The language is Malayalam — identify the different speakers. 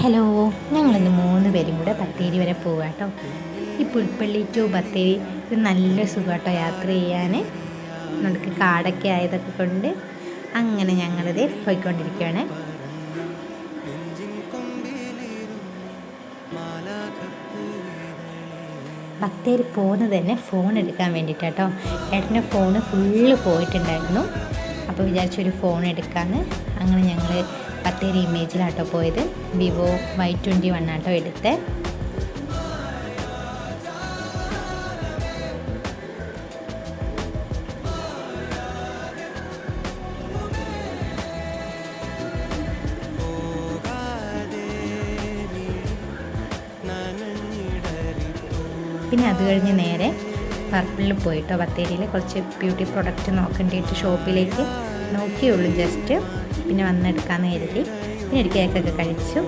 Speaker 1: ഹലോ, ഞങ്ങളിന്ന് 3 പേരും കൂടെ ബത്തേരി വരെ പോവുക കേട്ടോ. ഈ പുൽപ്പള്ളി ടു ബത്തേരി ഇത് നല്ല സുഖമാട്ടോ യാത്ര ചെയ്യാൻ. നമുക്ക് കാടൊക്കെ ആയതൊക്കെ കൊണ്ട് അങ്ങനെ ഞങ്ങളിത് പോയിക്കൊണ്ടിരിക്കുകയാണ്. ബത്തേരി പോകുന്നത് തന്നെ ഫോൺ എടുക്കാൻ വേണ്ടിയിട്ടാട്ടോ. ഏട്ടൻ്റെ ഫോണ് ഫുള്ള് പോയിട്ടുണ്ടായിരുന്നു. അപ്പോൾ വിചാരിച്ചൊരു ഫോൺ എടുക്കാമെന്ന്. അങ്ങനെ ഞങ്ങൾ ബത്തേരി ഇമേജിലാട്ടോ പോയത്. വിവോ Y21 ആട്ടോ എടുത്തത്. പിന്നെ അത് കഴിഞ്ഞ് നേരെ പർപ്പിളിൽ പോയിട്ടോ. ബത്തേരിയിൽ കുറച്ച് ബ്യൂട്ടി പ്രൊഡക്റ്റ് നോക്കേണ്ടിയിട്ട് ഷോപ്പിലേക്ക് നോക്കിയുള്ളൂ ജസ്റ്റ്. പിന്നെ വന്നെടുക്കാമെന്ന് കരുതി. പിന്നെ ഒരു കേക്കൊക്കെ കഴിച്ചു.